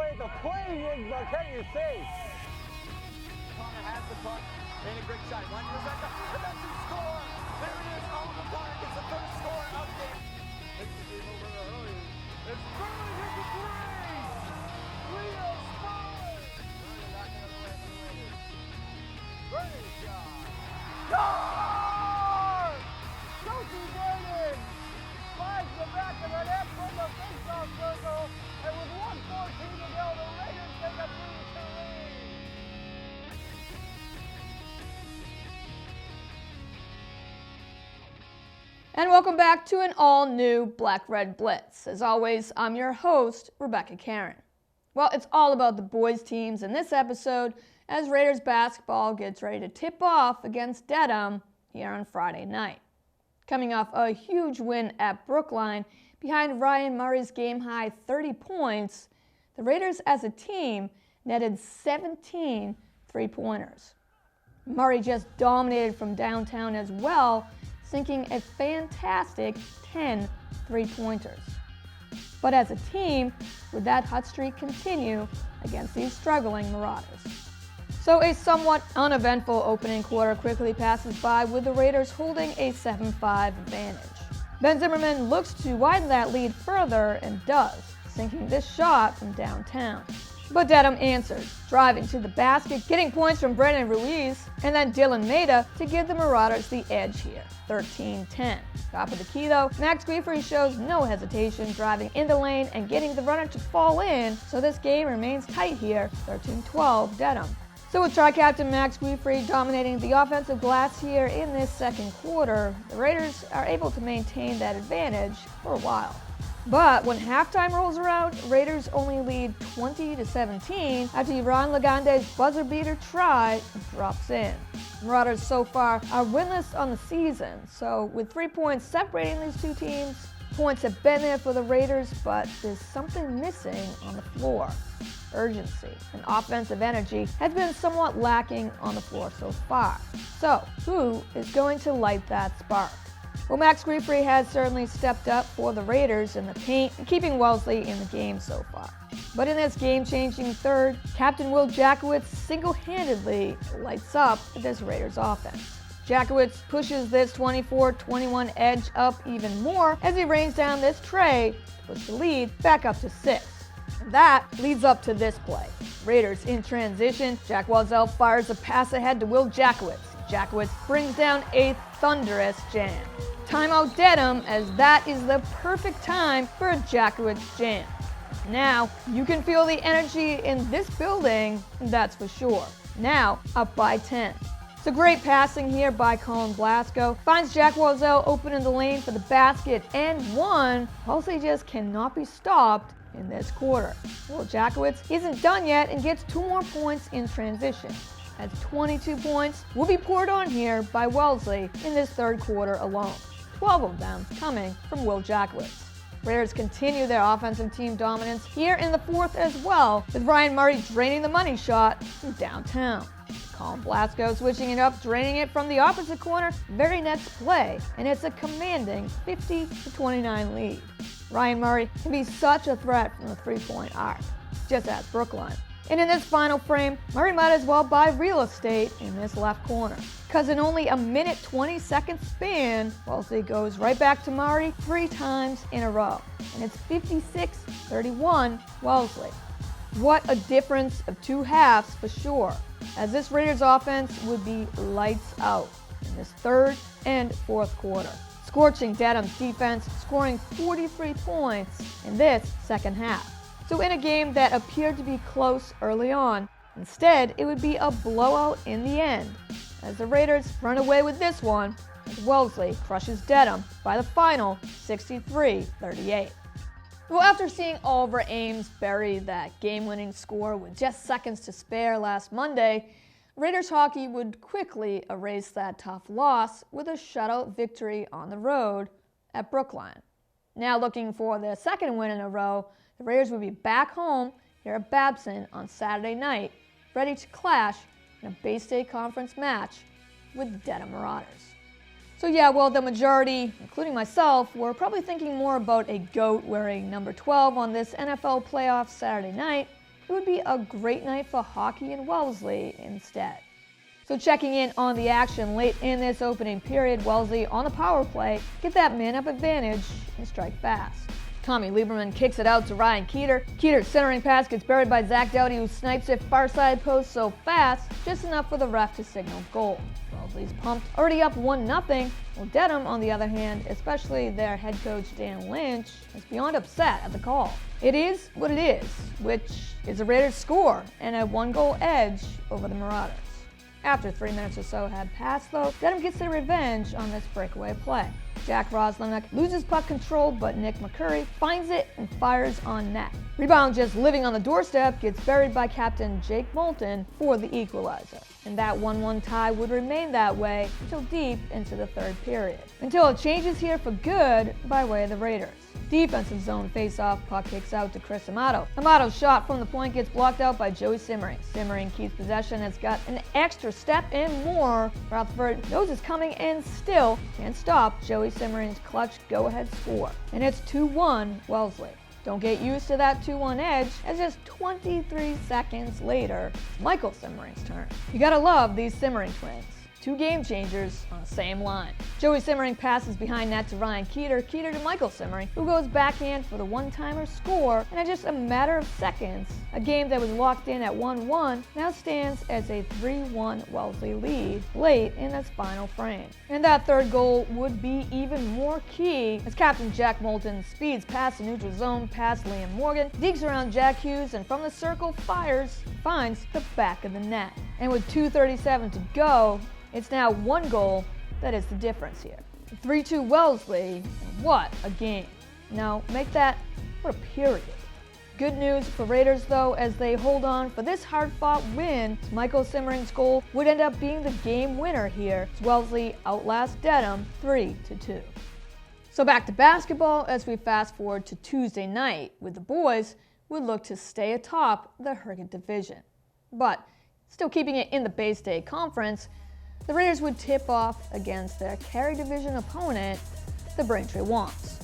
great the play is, but can you see? Connor has the puck, made a great shot. One to the second, and that's the score. There it is. Oliver Connor gets the first score of the game. Takes the game over the early. It's Burley hit the three. Leo scores. Burley back another way for the Raiders. Burley shot. Score! Chelsea Vernon slides the back of the net from the face-off circle, and with 1:14 to go, the Raiders take a 3-2 lead. And welcome back to an all-new Black-Red Blitz. As always, I'm your host, Rebecca Cahn. Well, it's all about the boys' teams in this episode as Raiders basketball gets ready to tip off against Dedham here on Friday night. Coming off a huge win at Brookline behind Ryan Murray's game-high 30 points, the Raiders as a team netted 17 three-pointers. Murray just dominated from downtown as well, sinking a fantastic 10 three-pointers. But as a team, would that hot streak continue against these struggling Marauders? So a somewhat uneventful opening quarter quickly passes by with the Raiders holding a 7-5 advantage. Ben Zimmerman looks to widen that lead further and does, sinking this shot from downtown. But Dedham answered, driving to the basket, getting points from Brendan Ruiz, and then Dylan Maida to give the Marauders the edge here, 13-10. Top of the key though, Max Guifrey shows no hesitation, driving in the lane and getting the runner to fall in, so this game remains tight here, 13-12 Dedham. So with Tri-Captain Max Guifrey dominating the offensive glass here in this second quarter, the Raiders are able to maintain that advantage for a while. But when halftime rolls around, Raiders only lead 20-17 after Iran Lagande's buzzer beater try drops in. Marauders so far are winless on the season, so with 3 points separating these two teams, points have been there for the Raiders, but there's something missing on the floor. Urgency and offensive energy has been somewhat lacking on the floor so far. So, who is going to light that spark? Well, Max Guifrey has certainly stepped up for the Raiders in the paint and keeping Wellesley in the game so far. But in this game-changing third, Captain Will Jackowitz single-handedly lights up this Raiders offense. Jackowitz pushes this 24-21 edge up even more as he rains down this tray to push the lead back up to 6. And that leads up to this play. Raiders in transition, Jack Wazell fires a pass ahead to Will Jackowitz. Jackowitz brings down a thunderous jam. Timeout Dedham, as that is the perfect time for a Jackowitz jam. Now, you can feel the energy in this building, that's for sure. Now, up by 10. So great passing here by Colin Blasco. Finds Jack Wazell open in the lane for the basket and one. Wellesley just cannot be stopped in this quarter. Well, Jackowitz isn't done yet and gets 2 more points in transition. As 22 points will be poured on here by Wellesley in this third quarter alone. 12 of them coming from Will Jackowitz. Raiders continue their offensive team dominance here in the fourth as well, with Ryan Murray draining the money shot from downtown. Colin Blasco switching it up, draining it from the opposite corner very next play, and it's a commanding 50-29 lead. Ryan Murray can be such a threat from the three-point arc, just as Brookline. And in this final frame, Murray might as well buy real estate in this left corner, because in only a minute 20-second span, Wellesley goes right back to Murray 3 times in a row. And it's 56-31 Wellesley. What a difference of 2 halves for sure, as this Raiders offense would be lights out in this third and fourth quarter, scorching Dedham's defense, scoring 43 points in this second half. So in a game that appeared to be close early on, instead it would be a blowout in the end, as the Raiders run away with this one as Wellesley crushes Dedham by the final 63-38. Well, after seeing Oliver Ames bury that game-winning score with just seconds to spare last Monday, Raiders hockey would quickly erase that tough loss with a shutout victory on the road at Brookline. Now looking for their second win in a row, the Raiders will be back home here at Babson on Saturday night, ready to clash in a Bay State Conference match with the Dedham Marauders. So yeah, well, the majority, including myself, were probably thinking more about a GOAT wearing number 12 on this NFL playoff Saturday night, it would be a great night for hockey in Wellesley instead. So checking in on the action late in this opening period, Wellesley on the power play get that man-up advantage and strike fast. Tommy Lieberman kicks it out to Ryan Keeter. Keeter's centering pass gets buried by Zach Doughty, who snipes it far side post so fast, just enough for the ref to signal goal. Wellesley's pumped, already up 1-0. Well, Dedham, on the other hand, especially their head coach Dan Lynch, is beyond upset at the call. It is what it is, which is a Raiders score and a 1-goal edge over the Marauders. After 3 minutes or so had passed, though, Dedham gets their revenge on this breakaway play. Jack Roslemek loses puck control, but Nick McCurry finds it and fires on net. Rebound, just living on the doorstep, gets buried by captain Jake Moulton for the equalizer. And that 1-1 tie would remain that way until deep into the third period. Until it changes here for good by way of the Raiders. Defensive zone face-off, puck kicks out to Chris Amato. Amato's shot from the point gets blocked out by Joey Simmering. Simmering keeps possession, has got an extra step and more. Rutherford knows it's coming and still can't stop Joey Simmering's clutch go-ahead score. And it's 2-1 Wellesley. Don't get used to that 2-1 edge, as just 23 seconds later, it's Michael Simmering's turn. You gotta love these Simmering twins. 2 game changers on the same line. Joey Simmering passes behind net to Ryan Keeter, Keeter to Michael Simmering, who goes backhand for the one-timer score, and in just a matter of seconds, a game that was locked in at 1-1 now stands as a 3-1 Wellesley lead late in its final frame. And that third goal would be even more key as captain Jack Moulton speeds past the neutral zone past Liam Morgan, digs around Jack Hughes, and from the circle finds the back of the net. And with 2:37 to go, it's now 1 goal that is the difference here. 3-2 Wellesley, and what a game. Now, make that what a period. Good news for Raiders, though, as they hold on for this hard-fought win. Michael Simmering's goal would end up being the game winner here, as Wellesley outlasts Dedham 3-2. So back to basketball as we fast forward to Tuesday night, with the boys would look to stay atop the Horde division. But still keeping it in the Bay State Conference, the Raiders would tip off against their Carey Division opponent, the Braintree Wamps.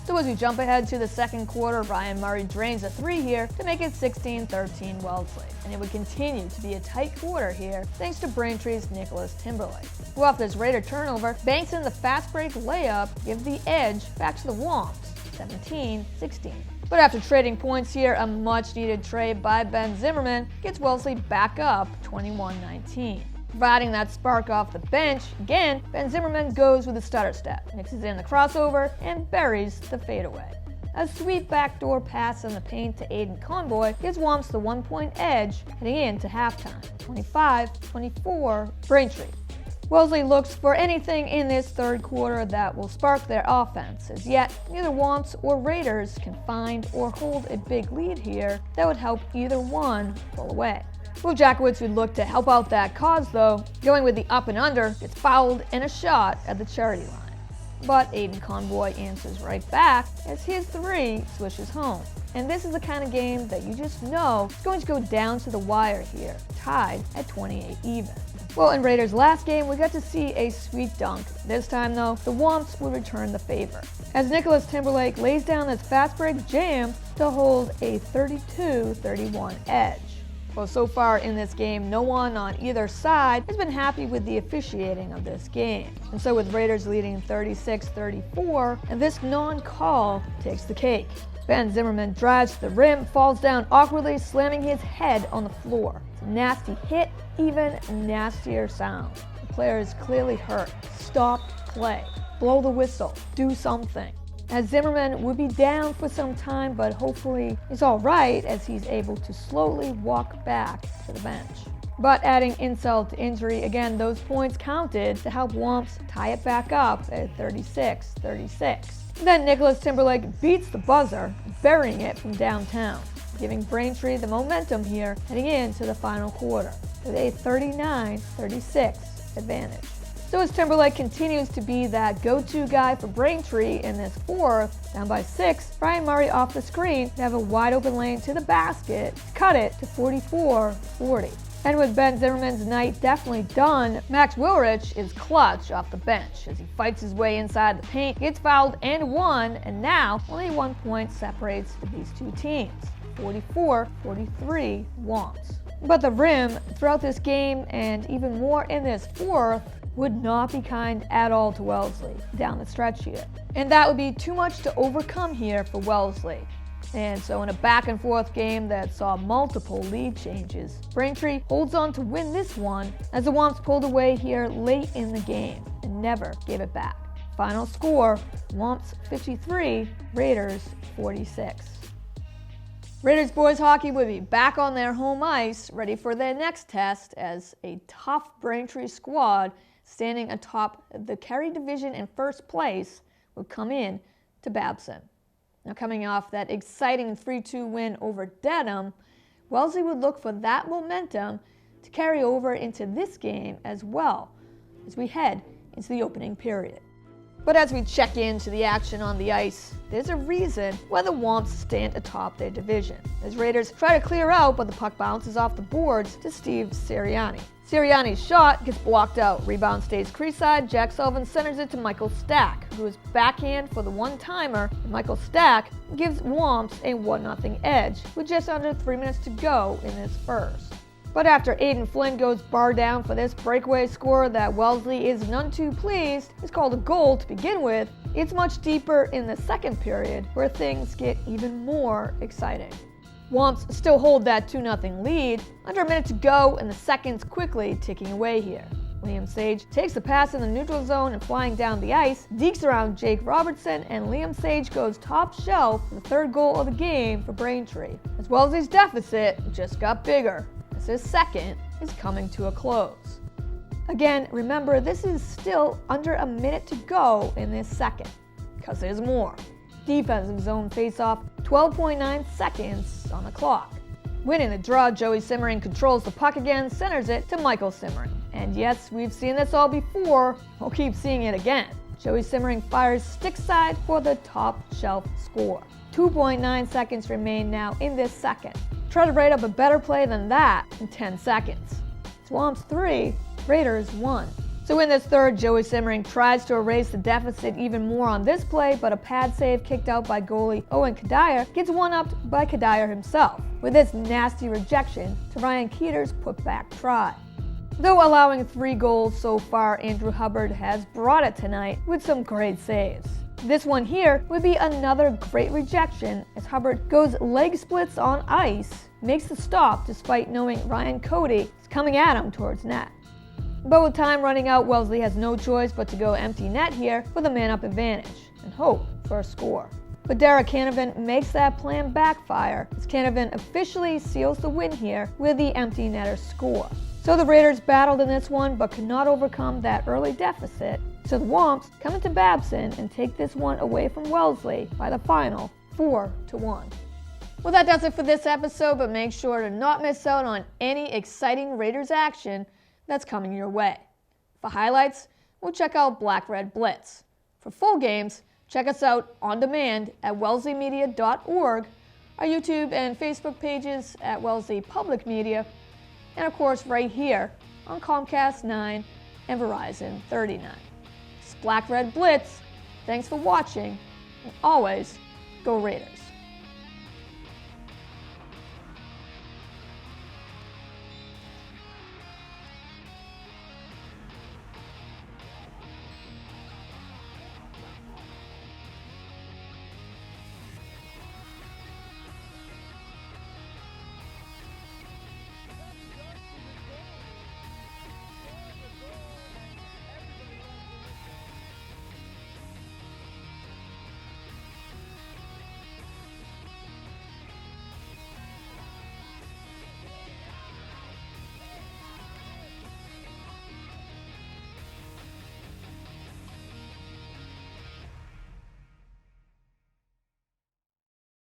So as we jump ahead to the second quarter, Ryan Murray drains a 3 here to make it 16-13 Wellesley. And it would continue to be a tight quarter here thanks to Braintree's Nicholas Timberlake, who off this Raider turnover banks in the fast break layup, give the edge back to the Wamps, 17-16. But after trading points here, a much-needed trade by Ben Zimmerman gets Wellesley back up 21-19. Providing that spark off the bench, again, Ben Zimmerman goes with a stutter step, mixes in the crossover, and buries the fadeaway. A sweet backdoor pass in the paint to Aiden Conboy gives Wamps the 1-point edge heading into halftime, 25-24 Braintree. Wellesley looks for anything in this third quarter that will spark their offense, as yet neither Wamps or Raiders can find or hold a big lead here that would help either one pull away. Will Jackowitz would look to help out that cause, though, going with the up and under, gets fouled and a shot at the charity line. But Aiden Conboy answers right back as his 3 swishes home. And this is the kind of game that you just know is going to go down to the wire here, tied at 28 even. Well, in Raiders' last game, we got to see a sweet dunk. This time, though, the Wamps would return the favor, as Nicholas Timberlake lays down this fast break jam to hold a 32-31 edge. Well, so far in this game, no one on either side has been happy with the officiating of this game. And so with Raiders leading 36-34, and this non-call takes the cake. Ben Zimmerman drives to the rim, falls down awkwardly, slamming his head on the floor. It's a nasty hit, even nastier sound. The player is clearly hurt. Stop play. Blow the whistle. Do something. As Zimmerman would be down for some time, but hopefully is all right as he's able to slowly walk back to the bench. But adding insult to injury, again, those points counted to help Wamps tie it back up at 36-36. Then Nicholas Timberlake beats the buzzer, burying it from downtown, giving Braintree the momentum here heading into the final quarter with a 39-36 advantage. So as Timberlake continues to be that go-to guy for Braintree in this fourth, down by 6, Brian Murray off the screen to have a wide open lane to the basket to cut it to 44-40. And with Ben Zimmerman's night definitely done, Max Wilrich is clutch off the bench as he fights his way inside the paint, gets fouled and won, and now only 1 point separates these two teams. 44-43 Wamps. But the rim throughout this game, and even more in this fourth, would not be kind at all to Wellesley down the stretch here. And that would be too much to overcome here for Wellesley. And so in a back and forth game that saw multiple lead changes, Braintree holds on to win this one as the Wamps pulled away here late in the game and never gave it back. Final score, Wamps 53, Raiders 46. Raiders boys hockey will be back on their home ice, ready for their next test as a tough Braintree squad standing atop the Kerry division in first place will come in to Babson. Now coming off that exciting 3-2 win over Dedham, Wellesley would look for that momentum to carry over into this game as well as we head into the opening period. But as we check into the action on the ice, there's a reason why the Wamps stand atop their division, as Raiders try to clear out, but the puck bounces off the boards to Steve Sirianni. Sirianni's shot gets blocked out. Rebound stays crease-side. Jack Sullivan centers it to Michael Stack, who is backhand for the one-timer. Michael Stack gives Wamps a 1-0 edge with just under 3 minutes to go in this first. But after Aiden Flynn goes bar down for this breakaway score that Wellesley is none too pleased is called a goal to begin with, it's much deeper in the second period where things get even more exciting. Wamps still hold that 2-0 lead, under a minute to go and the seconds quickly ticking away here. Liam Sage takes the pass in the neutral zone and flying down the ice, dekes around Jake Robertson, and Liam Sage goes top shelf for the third goal of the game for Braintree, as Wellesley's deficit just got bigger as his second is coming to a close. Again, remember this is still under a minute to go in this second, because there's more. Defensive zone face-off, 12.9 seconds on the clock. Winning the draw, Joey Simmering controls the puck again, centers it to Michael Simmering. And yes, we've seen this all before, we'll keep seeing it again. Joey Simmering fires stick side for the top shelf score. 2.9 seconds remain now in this second. Try to write up a better play than that in 10 seconds. Swamps 3, Raiders 1. So in this third, Joey Simmering tries to erase the deficit even more on this play, but a pad save kicked out by goalie Owen Kadire gets one-upped by Kadire himself, with this nasty rejection to Ryan Keeter's putback try. Though allowing 3 goals so far, Andrew Hubbard has brought it tonight with some great saves. This one here would be another great rejection as Hubbard goes leg splits on ice, makes the stop despite knowing Ryan Cody is coming at him towards net. But with time running out, Wellesley has no choice but to go empty net here for the man-up advantage and hope for a score. But Derek Canavan makes that plan backfire as Canavan officially seals the win here with the empty netter score. So the Raiders battled in this one but could not overcome that early deficit. So the Wamps come into Babson and take this one away from Wellesley by the final 4-1. Well, that does it for this episode, but make sure to not miss out on any exciting Raiders action that's coming your way. For highlights, we'll check out Red Blitz. For full games, check us out on demand at wellesleymedia.org, our YouTube and Facebook pages at Wellesley Public Media, and of course right here on Comcast 9 and Verizon 39. It's Red Blitz. Thanks for watching, and always go Raiders.